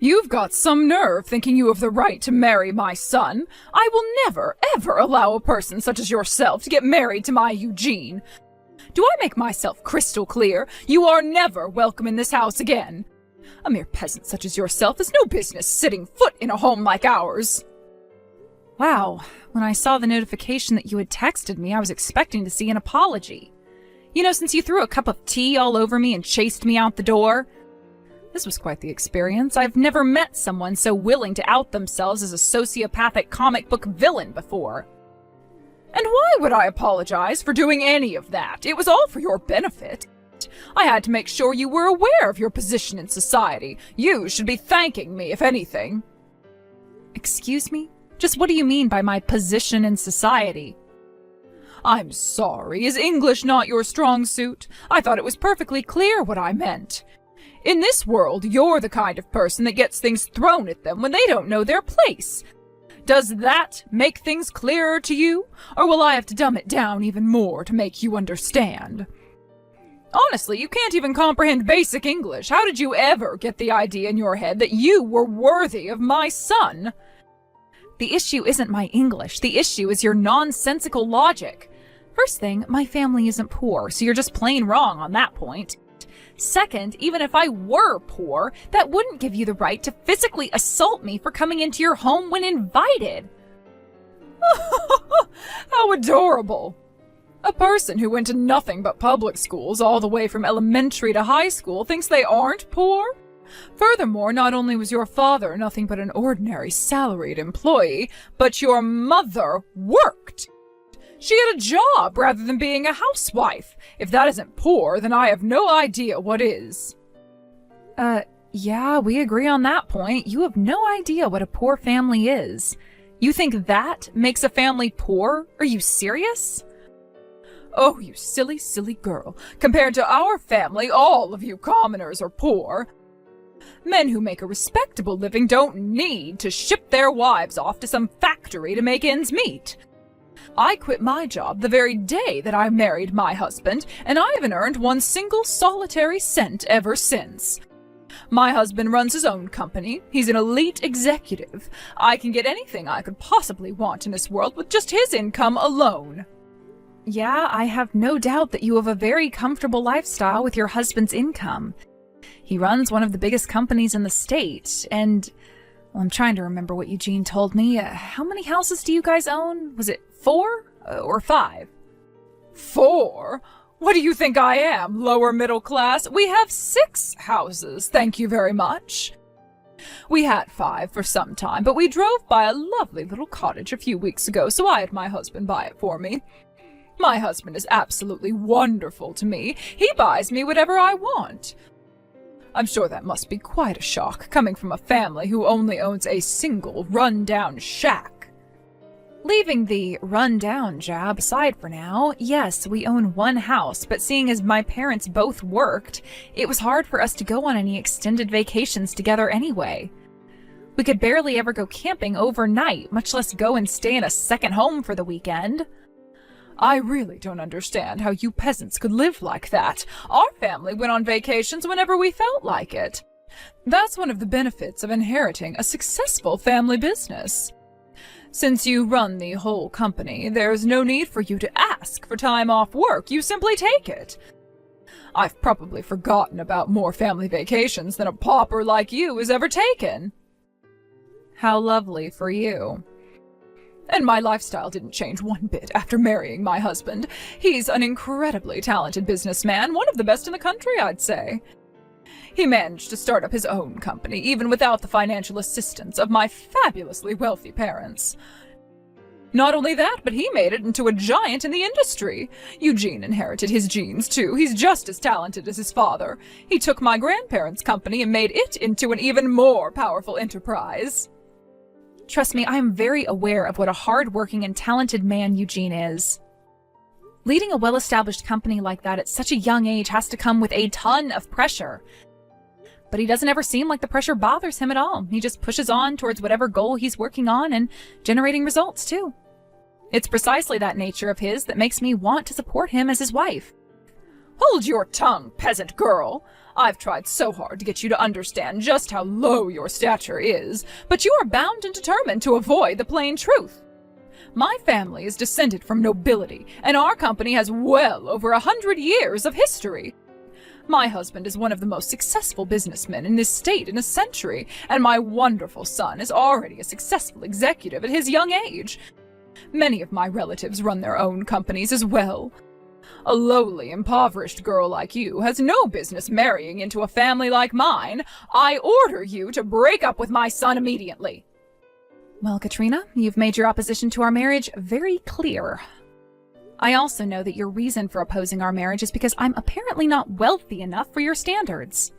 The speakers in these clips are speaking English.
You've got some nerve thinking you have the right to marry my son. I will never, ever allow a person such as yourself to get married to my Eugene. Do I make myself crystal clear? You are never welcome in this house again. A mere peasant such as yourself has no business setting foot in a home like ours. Wow, when I saw the notification that you had texted me, I was expecting to see an apology. You know, since you threw a cup of tea all over me and chased me out the door. This was quite the experience. I've never met someone so willing to out themselves as a sociopathic comic book villain before. And why would I apologize for doing any of that? It was all for your benefit. I had to make sure you were aware of your position in society. You should be thanking me, if anything. Excuse me? Just what do you mean by my position in society? I'm sorry. Is English not your strong suit? I thought it was perfectly clear what I meant. In this world, you're the kind of person that gets things thrown at them when they don't know their place. Does that make things clearer to you? Or will I have to dumb it down even more to make you understand? Honestly, you can't even comprehend basic English. How did you ever get the idea in your head that you were worthy of my son? The issue isn't my English. The issue is your nonsensical logic. First thing, my family isn't poor, so you're just plain wrong on that point. Second, even if I were poor, that wouldn't give you the right to physically assault me for coming into your home when invited. How adorable! A person who went to nothing but public schools all the way from elementary to high school thinks they aren't poor? Furthermore, not only was your father nothing but an ordinary salaried employee, but your mother worked. She had a job rather than being a housewife. If that isn't poor, then I have no idea what is. Yeah, we agree on that point. You have no idea what a poor family is. You think that makes a family poor? Are you serious? Oh, you silly, silly girl. Compared to our family, all of you commoners are poor. Men who make a respectable living don't need to ship their wives off to some factory to make ends meet. I quit my job the very day that I married my husband, and I haven't earned one single solitary cent ever since. My husband runs his own company. He's an elite executive. I can get anything I could possibly want in this world with just his income alone. Yeah, I have no doubt that you have a very comfortable lifestyle with your husband's income. He runs one of the biggest companies in the state, and well, I'm trying to remember what Eugene told me. How many houses do you guys own? Was it 4 or 5? 4? What do you think I am, lower middle class? We have 6 houses, thank you very much. We had 5 for some time, but we drove by a lovely little cottage a few weeks ago, so I had my husband buy it for me. My husband is absolutely wonderful to me. He buys me whatever I want. I'm sure that must be quite a shock, coming from a family who only owns a single run-down shack. Leaving the run-down jab aside for now, yes, we own one house, but seeing as my parents both worked, it was hard for us to go on any extended vacations together anyway. We could barely ever go camping overnight, much less go and stay in a second home for the weekend. I really don't understand how you peasants could live like that. Our family went on vacations whenever we felt like it. That's one of the benefits of inheriting a successful family business. Since you run the whole company, there's no need for you to ask for time off work. You simply take it. I've probably forgotten about more family vacations than a pauper like you has ever taken. How lovely for you. And my lifestyle didn't change one bit after marrying my husband. He's an incredibly talented businessman, one of the best in the country, I'd say. He managed to start up his own company, even without the financial assistance of my fabulously wealthy parents. Not only that, but he made it into a giant in the industry. Eugene inherited his genes, too. He's just as talented as his father. He took my grandparents' company and made it into an even more powerful enterprise. Trust me, I am very aware of what a hard-working and talented man Eugene is. Leading a well-established company like that at such a young age has to come with a ton of pressure. But he doesn't ever seem like the pressure bothers him at all. He just pushes on towards whatever goal he's working on and generating results, too. It's precisely that nature of his that makes me want to support him as his wife. Hold your tongue, peasant girl. I've tried so hard to get you to understand just how low your stature is, but you are bound and determined to avoid the plain truth. My family is descended from nobility, and our company has well over 100 years of history. My husband is one of the most successful businessmen in this state in a century, and my wonderful son is already a successful executive at his young age. Many of my relatives run their own companies as well. A lowly, impoverished girl like you has no business marrying into a family like mine. I order you to break up with my son immediately. Well, Katrina, you've made your opposition to our marriage very clear. I also know that your reason for opposing our marriage is because I'm apparently not wealthy enough for your standards.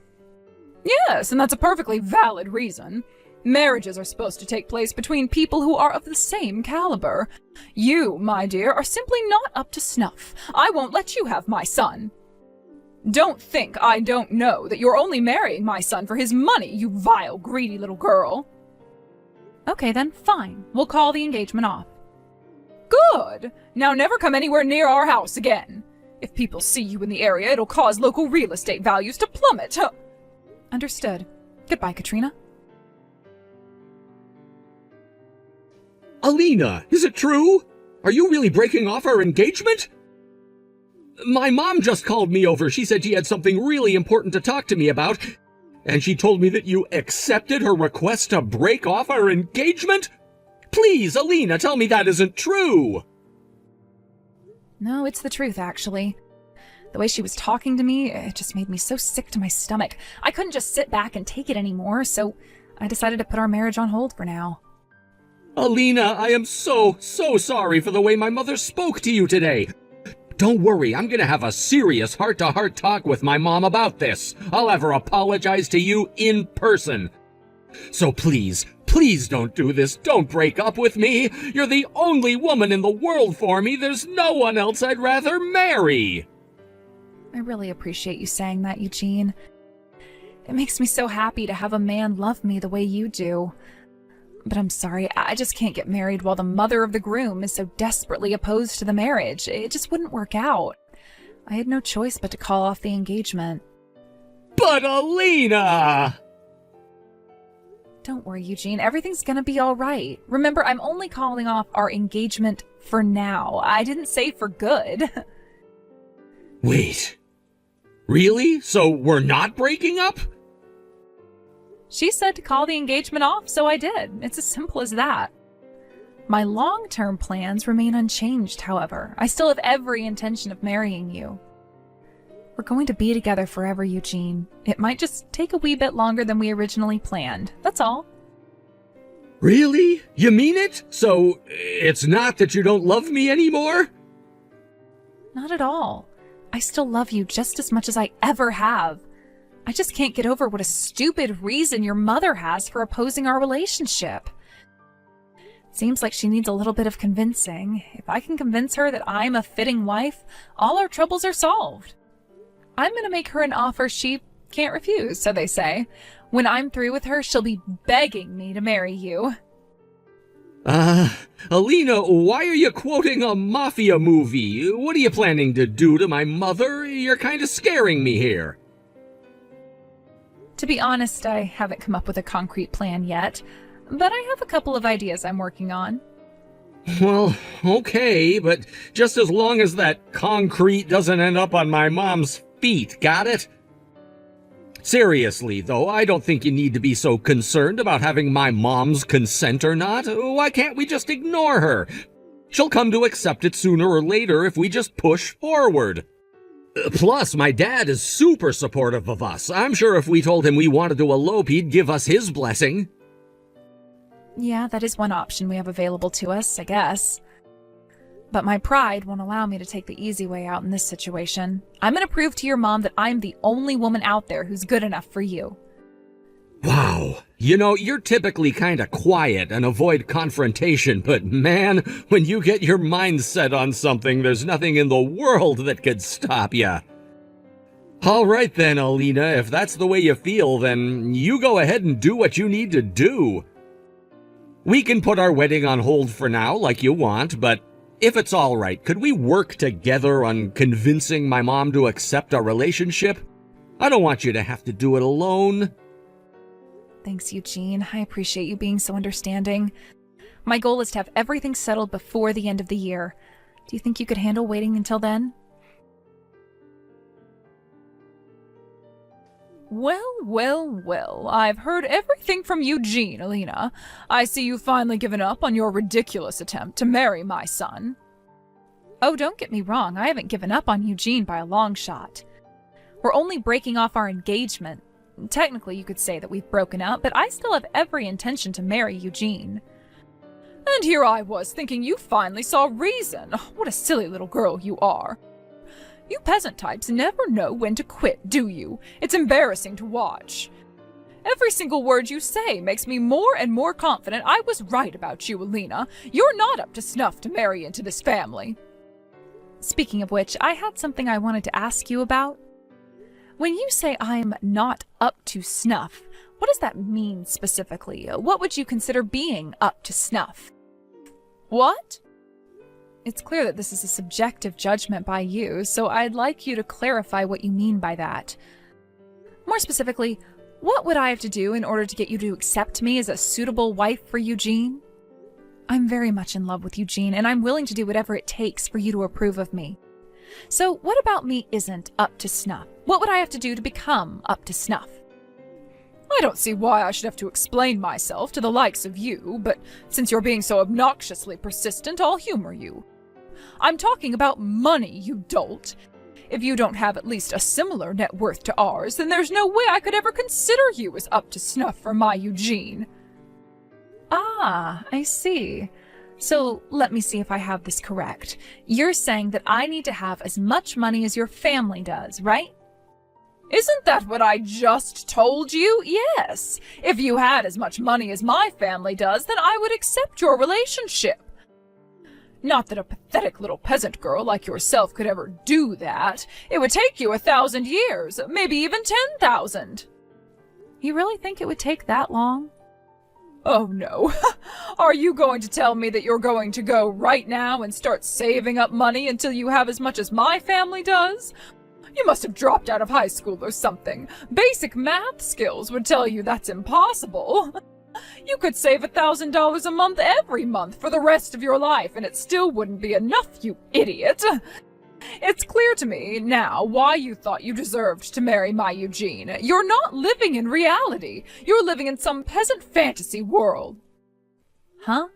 Yes, and that's a perfectly valid reason. Marriages are supposed to take place between people who are of the same caliber. You, my dear, are simply not up to snuff. I won't let you have my son. Don't think I don't know that you're only marrying my son for his money, you vile, greedy little girl. Okay then, fine. We'll call the engagement off. Good! Now never come anywhere near our house again. If people see you in the area, it'll cause local real estate values to plummet. Understood. Goodbye, Katrina. Alina, is it true? Are you really breaking off our engagement? My mom just called me over. She said she had something really important to talk to me about. And she told me that you accepted her request to break off our engagement? Please, Alina, tell me that isn't true. No, it's the truth, actually. The way she was talking to me, it just made me so sick to my stomach. I couldn't just sit back and take it anymore, so I decided to put our marriage on hold for now. Alina, I am so sorry for the way my mother spoke to you today. Don't worry, I'm gonna have a serious heart-to-heart talk with my mom about this. I'll have her apologize to you in person. So please don't do this. Don't break up with me. You're the only woman in the world for me. There's no one else I'd rather marry. I really appreciate you saying that, Eugene. It makes me so happy to have a man love me the way you do. But I'm sorry, I just can't get married while the mother of the groom is so desperately opposed to the marriage. It just wouldn't work out. I had no choice but to call off the engagement. But Alina! Don't worry, Eugene. Everything's gonna be all right. Remember, I'm only calling off our engagement for now. I didn't say for good. Wait. Really? So we're not breaking up? She said to call the engagement off, so I did. It's as simple as that. My long-term plans remain unchanged, however. I still have every intention of marrying you. We're going to be together forever, Eugene. It might just take a wee bit longer than we originally planned. That's all. Really? You mean it? So it's not that you don't love me anymore? Not at all. I still love you just as much as I ever have. I just can't get over what a stupid reason your mother has for opposing our relationship. Seems like she needs a little bit of convincing. If I can convince her that I'm a fitting wife, all our troubles are solved. I'm gonna make her an offer she can't refuse, so they say. When I'm through with her, she'll be begging me to marry you. Alina, why are you quoting a mafia movie? What are you planning to do to my mother? You're kind of scaring me here. To be honest, I haven't come up with a concrete plan yet, but I have a couple of ideas I'm working on. Well, okay, but just as long as that concrete doesn't end up on my mom's feet, got it? Seriously, though, I don't think you need to be so concerned about having my mom's consent or not. Why can't we just ignore her? She'll come to accept it sooner or later if we just push forward. Plus, my dad is super supportive of us. I'm sure if we told him we wanted to elope, he'd give us his blessing. Yeah, that is one option we have available to us, I guess. But my pride won't allow me to take the easy way out in this situation. I'm gonna prove to your mom that I'm the only woman out there who's good enough for you. Wow. You know, you're typically kind of quiet and avoid confrontation, but man, when you get your mind set on something, there's nothing in the world that could stop you. All right then, Alina, if that's the way you feel, then you go ahead and do what you need to do. We can put our wedding on hold for now, like you want, but if it's all right, could we work together on convincing my mom to accept our relationship? I don't want you to have to do it alone. Thanks, Eugene. I appreciate you being so understanding. My goal is to have everything settled before the end of the year. Do you think you could handle waiting until then? Well, I've heard everything from Eugene, Alina. I see you've finally given up on your ridiculous attempt to marry my son. Oh, don't get me wrong, I haven't given up on Eugene by a long shot. We're only breaking off our engagement. Technically, you could say that we've broken up, but I still have every intention to marry Eugene. And here I was thinking you finally saw reason. What a silly little girl you are. You peasant types never know when to quit, do you? It's embarrassing to watch. Every single word you say makes me more and more confident I was right about you, Alina. You're not up to snuff to marry into this family. Speaking of which, I had something I wanted to ask you about. When you say I'm not up to snuff, what does that mean specifically? What would you consider being up to snuff? What? It's clear that this is a subjective judgment by you, so I'd like you to clarify what you mean by that. More specifically, what would I have to do in order to get you to accept me as a suitable wife for Eugene? I'm very much in love with Eugene, and I'm willing to do whatever it takes for you to approve of me. So what about me isn't up to snuff? What would I have to do to become up to snuff? I don't see why I should have to explain myself to the likes of you, but since you're being so obnoxiously persistent, I'll humor you. I'm talking about money, you dolt. If you don't have at least a similar net worth to ours, then there's no way I could ever consider you as up to snuff for my Eugene. Ah, I see. So let me see if I have this correct. You're saying that I need to have as much money as your family does, right? Isn't that what I just told you? Yes. If you had as much money as my family does, then I would accept your relationship. Not that a pathetic little peasant girl like yourself could ever do that. It would take you 1,000 years, maybe even 10,000. You really think it would take that long? Oh no. Are you going to tell me that you're going to go right now and start saving up money until you have as much as my family does? You must have dropped out of high school or something. Basic math skills would tell you that's impossible. You could save $1,000 a month every month for the rest of your life, and it still wouldn't be enough, you idiot. It's clear to me now why you thought you deserved to marry my Eugene. You're not living in reality. You're living in some peasant fantasy world. Huh?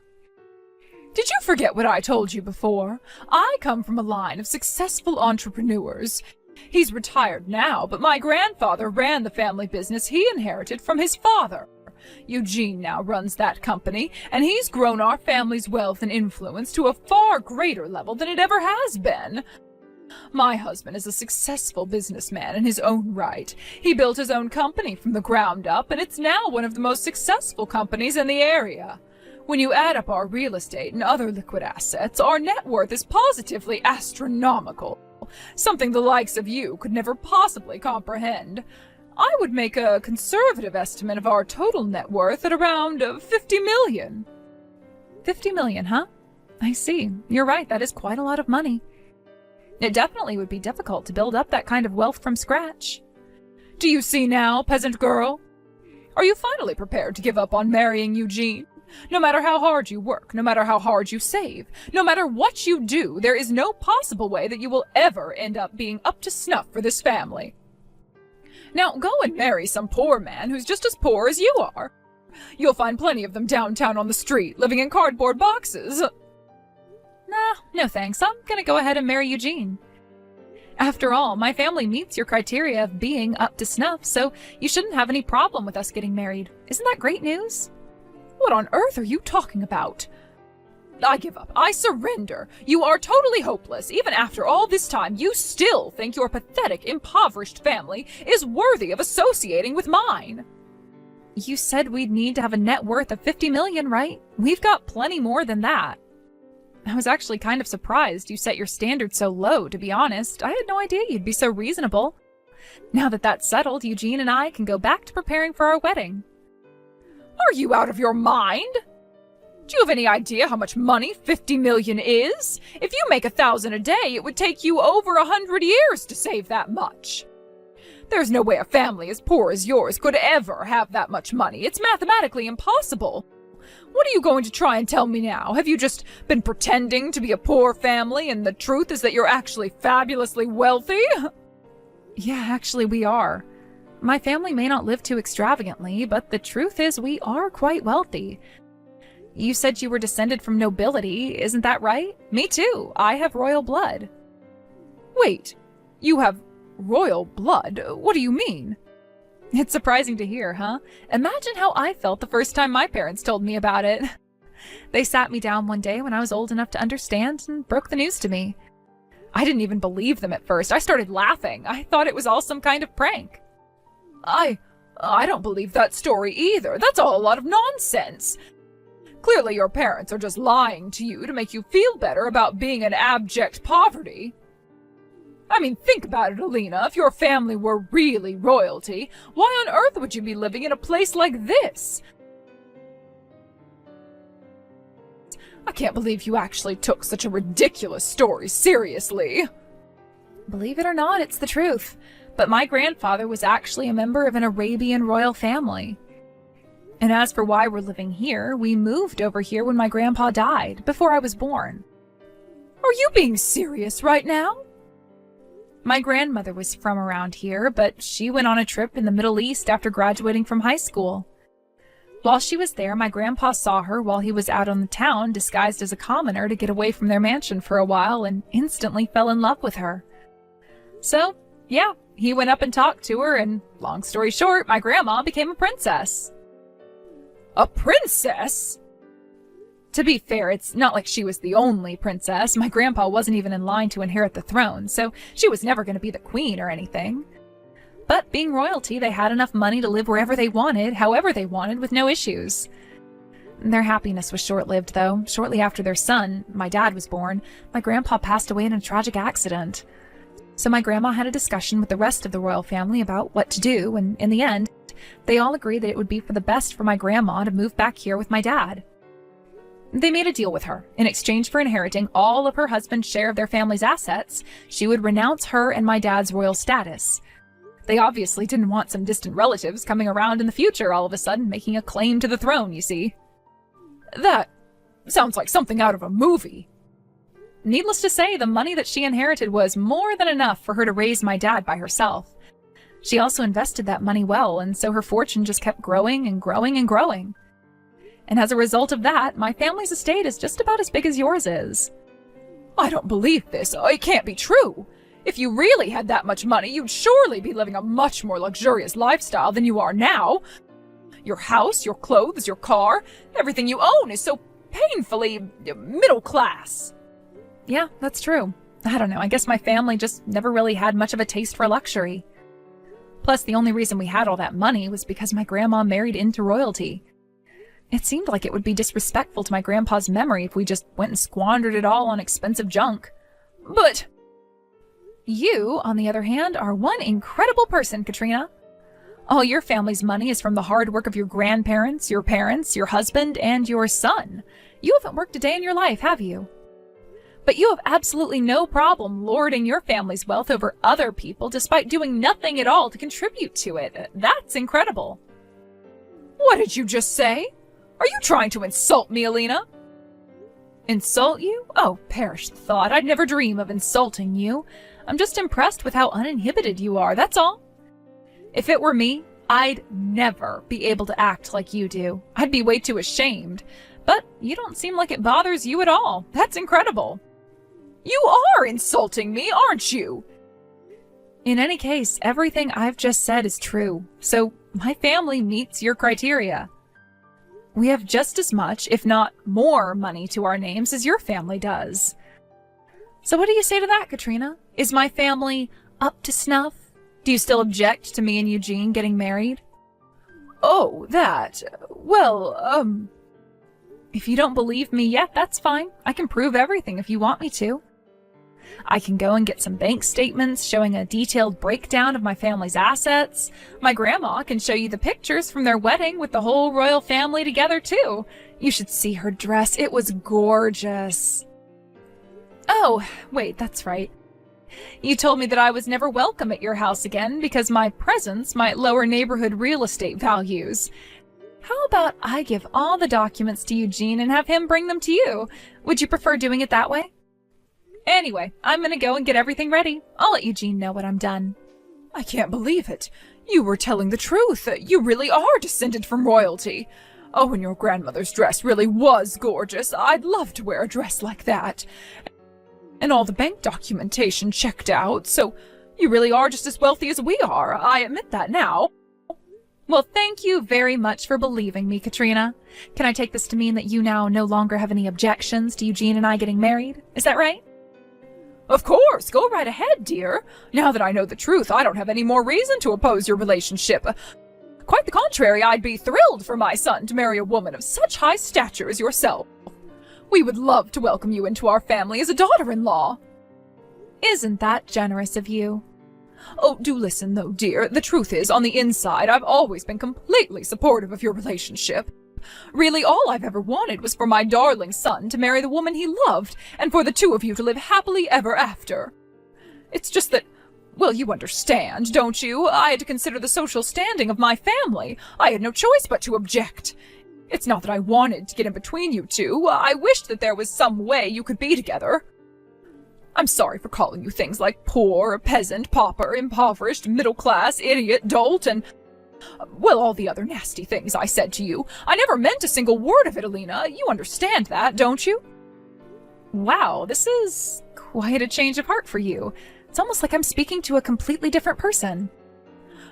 Did you forget what I told you before? I come from a line of successful entrepreneurs. He's retired now, but my grandfather ran the family business he inherited from his father. Eugene now runs that company, and he's grown our family's wealth and influence to a far greater level than it ever has been. My husband is a successful businessman in his own right. He built his own company from the ground up, and it's now one of the most successful companies in the area. When you add up our real estate and other liquid assets, our net worth is positively astronomical, something the likes of you could never possibly comprehend. I would make a conservative estimate of our total net worth at around 50 million. 50 million, huh? I see. You're right, that is quite a lot of money. It definitely would be difficult to build up that kind of wealth from scratch. Do you see now, peasant girl? Are you finally prepared to give up on marrying Eugene? No matter how hard you work, no matter how hard you save, no matter what you do, there is no possible way that you will ever end up being up to snuff for this family. Now go and marry some poor man who's just as poor as you are. You'll find plenty of them downtown on the street, living in cardboard boxes. Nah, no thanks. I'm gonna go ahead and marry Eugene. After all, my family meets your criteria of being up to snuff, so you shouldn't have any problem with us getting married. Isn't that great news? What on earth are you talking about? I give up. I surrender. You are totally hopeless. Even after all this time, you still think your pathetic, impoverished family is worthy of associating with mine. You said we'd need to have a net worth of 50 million, right? We've got plenty more than that. I was actually kind of surprised you set your standards so low, to be honest. I had no idea you'd be so reasonable. Now that that's settled, Eugene and I can go back to preparing for our wedding. Are you out of your mind? Do you have any idea how much money 50 million is? If you make 1,000 a day, it would take you over 100 years to save that much. There's no way a family as poor as yours could ever have that much money. It's mathematically impossible. What are you going to try and tell me now? Have you just been pretending to be a poor family, and the truth is that you're actually fabulously wealthy? Yeah, actually we are. My family may not live too extravagantly, but the truth is we are quite wealthy. You said you were descended from nobility, isn't that right? Me too. I have royal blood. Wait, you have royal blood? What do you mean? It's surprising to hear, huh? Imagine how I felt the first time my parents told me about it. They sat me down one day when I was old enough to understand and broke the news to me. I didn't even believe them at first. I started laughing. I thought it was all some kind of prank. I don't believe that story either. That's all a lot of nonsense. Clearly your parents are just lying to you to make you feel better about being in abject poverty. I mean, think about it, Alina. If your family were really royalty, why on earth would you be living in a place like this? I can't believe you actually took such a ridiculous story seriously. Believe it or not, it's the truth. But my grandfather was actually a member of an Arabian royal family. And as for why we're living here, we moved over here when my grandpa died, before I was born. Are you being serious right now? My grandmother was from around here, but she went on a trip in the Middle East after graduating from high school. While she was there, my grandpa saw her while he was out on the town disguised as a commoner to get away from their mansion for a while and instantly fell in love with her. So, yeah, he went up and talked to her, and long story short, my grandma became a princess. A princess? To be fair, it's not like she was the only princess. My grandpa wasn't even in line to inherit the throne, so she was never going to be the queen or anything. But being royalty, they had enough money to live wherever they wanted, however they wanted, with no issues. Their happiness was short-lived, though. Shortly after their son, my dad, was born, my grandpa passed away in a tragic accident. So my grandma had a discussion with the rest of the royal family about what to do, and in the end, they all agreed that it would be for the best for my grandma to move back here with my dad. They made a deal with her. In exchange for inheriting all of her husband's share of their family's assets, she would renounce her and my dad's royal status. They obviously didn't want some distant relatives coming around in the future all of a sudden making a claim to the throne, you see. That sounds like something out of a movie. Needless to say, the money that she inherited was more than enough for her to raise my dad by herself. She also invested that money well, and so her fortune just kept growing and growing and growing. And as a result of that, my family's estate is just about as big as yours is. I don't believe this. It can't be true. If you really had that much money, you'd surely be living a much more luxurious lifestyle than you are now. Your house, your clothes, your car, everything you own is so painfully middle class. Yeah, that's true. I don't know, I guess my family just never really had much of a taste for luxury. Plus, the only reason we had all that money was because my grandma married into royalty. It seemed like it would be disrespectful to my grandpa's memory if we just went and squandered it all on expensive junk. But you, on the other hand, are one incredible person, Katrina. All your family's money is from the hard work of your grandparents, your parents, your husband, and your son. You haven't worked a day in your life, have you? But you have absolutely no problem lording your family's wealth over other people despite doing nothing at all to contribute to it. That's incredible. What did you just say? Are you trying to insult me, Alina? Insult you? Oh, perish the thought. I'd never dream of insulting you. I'm just impressed with how uninhibited you are, that's all. If it were me, I'd never be able to act like you do. I'd be way too ashamed. But you don't seem like it bothers you at all. That's incredible. You are insulting me, aren't you? In any case, everything I've just said is true. So my family meets your criteria. We have just as much, if not more, money to our names as your family does. So what do you say to that, Katrina? Is my family up to snuff? Do you still object to me and Eugene getting married? Oh, that. Well, If you don't believe me yet, that's fine. I can prove everything if you want me to. I can go and get some bank statements showing a detailed breakdown of my family's assets. My grandma can show you the pictures from their wedding with the whole royal family together, too. You should see her dress. It was gorgeous. Oh, wait, that's right. You told me that I was never welcome at your house again because my presence might lower neighborhood real estate values. How about I give all the documents to Eugene and have him bring them to you? Would you prefer doing it that way? Anyway, I'm gonna go and get everything ready. I'll let Eugene know when I'm done. I can't believe it. You were telling the truth. You really are descended from royalty. Oh, and your grandmother's dress really was gorgeous. I'd love to wear a dress like that. And all the bank documentation checked out, so you really are just as wealthy as we are. I admit that now. Well, thank you very much for believing me, Katrina. Can I take this to mean that you now no longer have any objections to Eugene and I getting married? Is that right? Of course, go right ahead, dear. Now that I know the truth, I don't have any more reason to oppose your relationship. Quite the contrary, I'd be thrilled for my son to marry a woman of such high stature as yourself. We would love to welcome you into our family as a daughter-in-law. Isn't that generous of you? Oh, do listen, though, dear. The truth is, on the inside, I've always been completely supportive of your relationship. Really, all I've ever wanted was for my darling son to marry the woman he loved, and for the two of you to live happily ever after. It's just that, well, you understand, don't you? I had to consider the social standing of my family. I had no choice but to object. It's not that I wanted to get in between you two. I wished that there was some way you could be together. I'm sorry for calling you things like poor, peasant, pauper, impoverished, middle class, idiot, dolt, and, well, all the other nasty things I said to you. I never meant a single word of it, Alina. You understand that, don't you? Wow, this is quite a change of heart for you. It's almost like I'm speaking to a completely different person.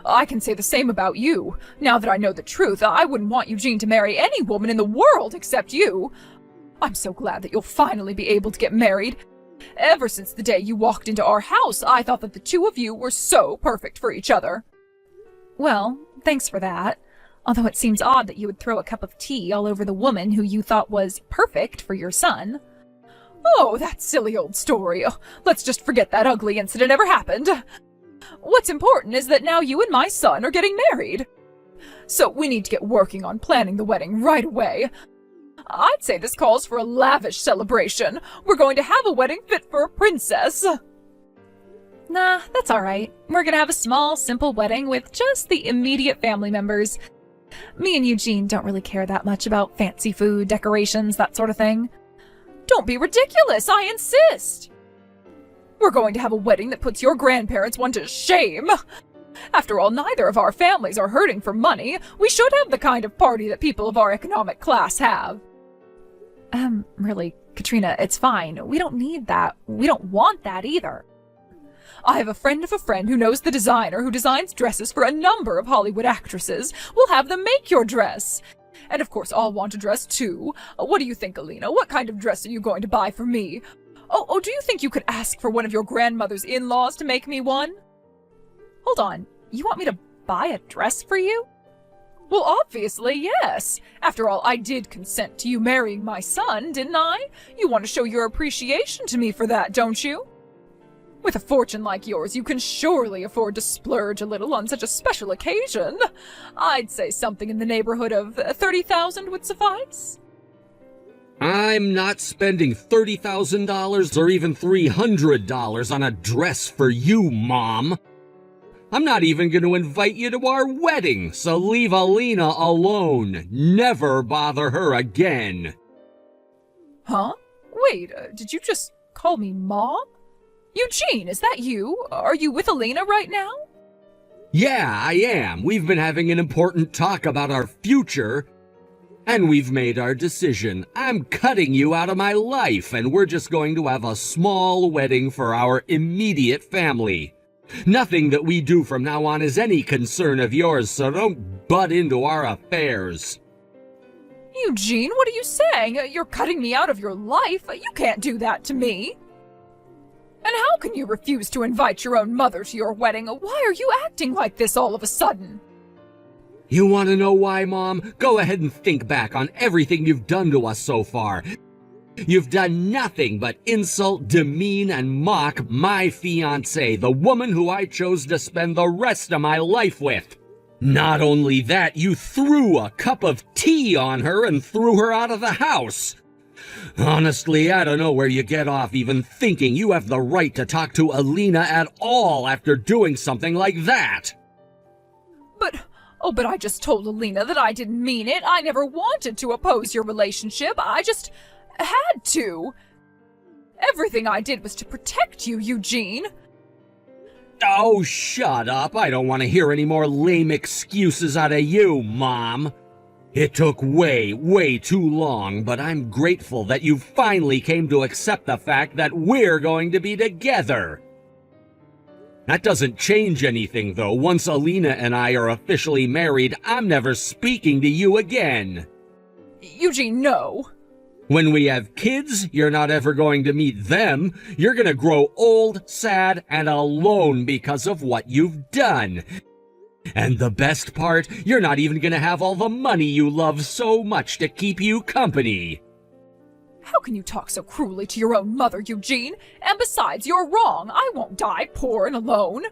I can say the same about you. Now that I know the truth, I wouldn't want Eugene to marry any woman in the world except you. I'm so glad that you'll finally be able to get married. Ever since the day you walked into our house, I thought that the two of you were so perfect for each other. Well, thanks for that. Although it seems odd that you would throw a cup of tea all over the woman who you thought was perfect for your son. Oh, that silly old story. Oh, let's just forget that ugly incident ever happened. What's important is that now you and my son are getting married. So we need to get working on planning the wedding right away. I'd say this calls for a lavish celebration. We're going to have a wedding fit for a princess. Nah, that's all right. We're gonna have a small, simple wedding with just the immediate family members. Me and Eugene don't really care that much about fancy food, decorations, that sort of thing. Don't be ridiculous, I insist. We're going to have a wedding that puts your grandparents one to shame. After all, neither of our families are hurting for money. We should have the kind of party that people of our economic class have. Really, Katrina, it's fine. We don't need that. We don't want that either. I have a friend of a friend who knows the designer who designs dresses for a number of Hollywood actresses. We'll have them make your dress. And of course, I'll want a dress too. What do you think, Alina? What kind of dress are you going to buy for me? Oh, do you think you could ask for one of your grandmother's in-laws to make me one? Hold on. You want me to buy a dress for you? Well, obviously, yes. After all, I did consent to you marrying my son, didn't I? You want to show your appreciation to me for that, don't you? With a fortune like yours, you can surely afford to splurge a little on such a special occasion. I'd say something in the neighborhood of 30,000 would suffice. I'm not spending $30,000 or even $300 on a dress for you, Mom. I'm not even going to invite you to our wedding, so leave Alina alone. Never bother her again. Huh? Wait, did you just call me Mom? Eugene, is that you? Are you with Alina right now? Yeah, I am. We've been having an important talk about our future, and we've made our decision. I'm cutting you out of my life, and we're just going to have a small wedding for our immediate family. Nothing that we do from now on is any concern of yours, so don't butt into our affairs. Eugene, what are you saying? You're cutting me out of your life? You can't do that to me. And how can you refuse to invite your own mother to your wedding? Why are you acting like this all of a sudden? You want to know why, Mom? Go ahead and think back on everything you've done to us so far. You've done nothing but insult, demean, and mock my fiancé, the woman who I chose to spend the rest of my life with. Not only that, you threw a cup of tea on her and threw her out of the house. Honestly, I don't know where you get off even thinking you have the right to talk to Alina at all after doing something like that. But I just told Alina that I didn't mean it. I never wanted to oppose your relationship. I just had to. Everything I did was to protect you, Eugene. Oh, shut up. I don't want to hear any more lame excuses out of you, Mom. It took way too long, but I'm grateful that you finally came to accept the fact that we're going to be together. That doesn't change anything, though. Once Alina and I are officially married, I'm never speaking to you again. Eugene, no. When we have kids, you're not ever going to meet them. You're gonna grow old, sad, and alone because of what you've done. And the best part, you're not even gonna have all the money you love so much to keep you company. How can you talk so cruelly to your own mother, Eugene? And besides, you're wrong. I won't die poor and alone.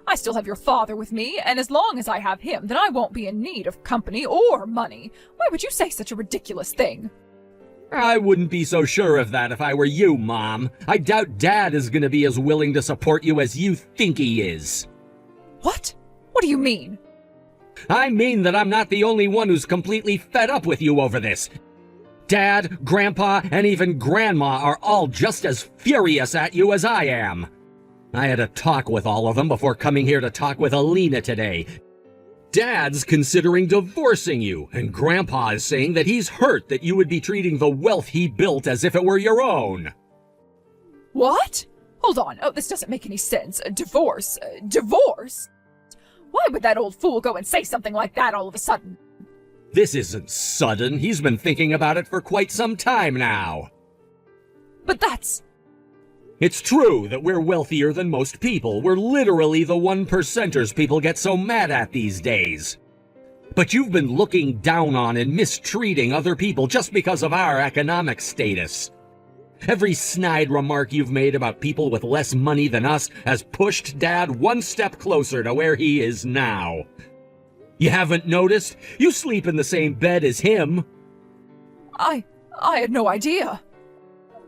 I still have your father with me, and as long as I have him, then I won't be in need of company or money. Why would you say such a ridiculous thing? I wouldn't be so sure of that if I were you, Mom. I doubt Dad is gonna be as willing to support you as you think he is. What? What do you mean? I mean that I'm not the only one who's completely fed up with you over this. Dad, Grandpa, and even Grandma are all just as furious at you as I am. I had a talk with all of them before coming here to talk with Alina today. Dad's considering divorcing you, and Grandpa is saying that he's hurt that you would be treating the wealth he built as if it were your own. What? Hold on. Oh, this doesn't make any sense. Divorce? Divorce? Why would that old fool go and say something like that all of a sudden? This isn't sudden. He's been thinking about it for quite some time now. But that's... It's true that we're wealthier than most people. We're literally the 1%ers people get so mad at these days. But you've been looking down on and mistreating other people just because of our economic status. Every snide remark you've made about people with less money than us has pushed Dad one step closer to where he is now. You haven't noticed? You sleep in the same bed as him. I had no idea.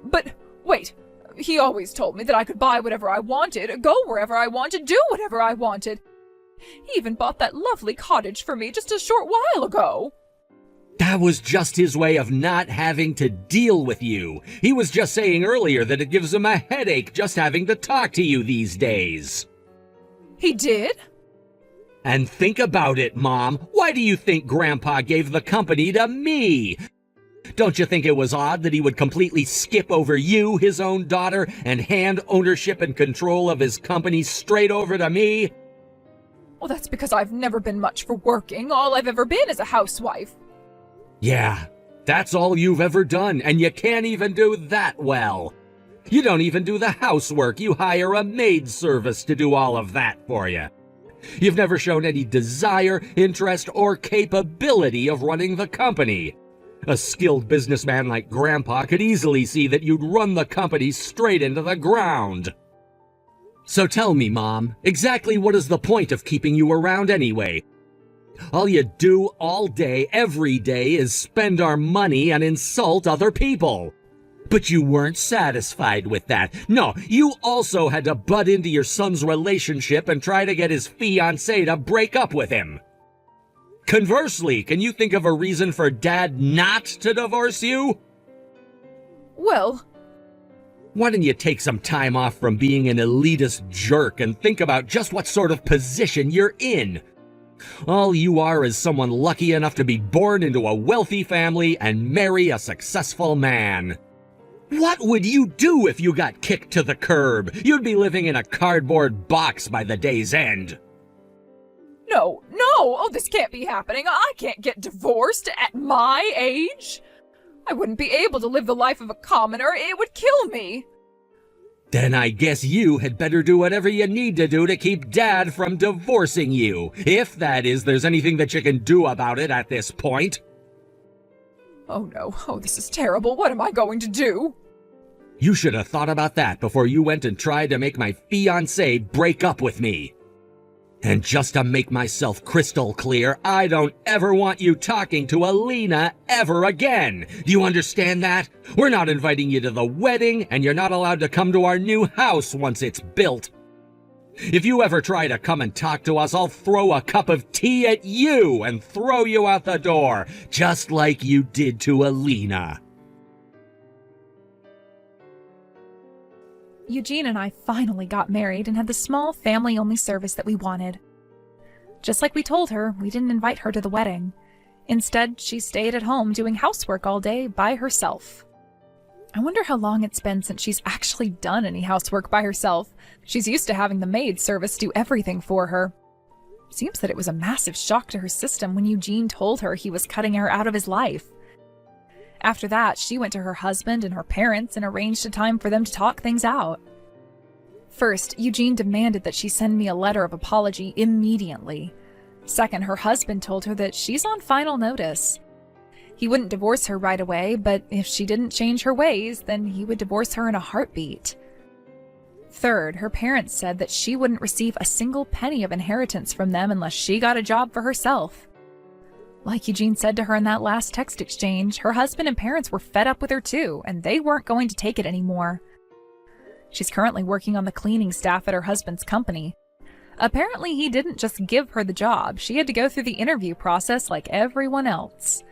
But, wait, he always told me that I could buy whatever I wanted, go wherever I wanted, do whatever I wanted. He even bought that lovely cottage for me just a short while ago. That was just his way of not having to deal with you. He was just saying earlier that it gives him a headache just having to talk to you these days. He did? And think about it, Mom. Why do you think Grandpa gave the company to me? Don't you think it was odd that he would completely skip over you, his own daughter, and hand ownership and control of his company straight over to me? Well, that's because I've never been much for working. All I've ever been is a housewife. Yeah, that's all you've ever done, and you can't even do that well. You don't even do the housework. You hire a maid service to do all of that for you. You've never shown any desire, interest, or capability of running the company. A skilled businessman like Grandpa could easily see that you'd run the company straight into the ground. So tell me, Mom, exactly what is the point of keeping you around anyway? All you do all day, every day, is spend our money and insult other people. But you weren't satisfied with that. No, you also had to butt into your son's relationship and try to get his fiancé to break up with him. Conversely, can you think of a reason for Dad not to divorce you? Well... Why don't you take some time off from being an elitist jerk and think about just what sort of position you're in? All you are is someone lucky enough to be born into a wealthy family and marry a successful man. What would you do if you got kicked to the curb? You'd be living in a cardboard box by the day's end. No! Oh, this can't be happening. I can't get divorced at my age. I wouldn't be able to live the life of a commoner. It would kill me. Then I guess you had better do whatever you need to do to keep Dad from divorcing you. If, that is, there's anything that you can do about it at this point. Oh no, oh this is terrible. What am I going to do? You should have thought about that before you went and tried to make my fiancé break up with me. And just to make myself crystal clear, I don't ever want you talking to Alina ever again. Do you understand that? We're not inviting you to the wedding, and you're not allowed to come to our new house once it's built. If you ever try to come and talk to us, I'll throw a cup of tea at you and throw you out the door, just like you did to Alina. Eugene and I finally got married and had the small family-only service that we wanted. Just like we told her, we didn't invite her to the wedding. Instead, she stayed at home doing housework all day by herself. I wonder how long it's been since she's actually done any housework by herself. She's used to having the maid service do everything for her. Seems that it was a massive shock to her system when Eugene told her he was cutting her out of his life. After that, she went to her husband and her parents and arranged a time for them to talk things out. First, Eugene demanded that she send me a letter of apology immediately. Second, her husband told her that she's on final notice. He wouldn't divorce her right away, but if she didn't change her ways, then he would divorce her in a heartbeat. Third, her parents said that she wouldn't receive a single penny of inheritance from them unless she got a job for herself. Like Eugene said to her in that last text exchange, her husband and parents were fed up with her too, and they weren't going to take it anymore. She's currently working on the cleaning staff at her husband's company. Apparently, he didn't just give her the job. She had to go through the interview process like everyone else.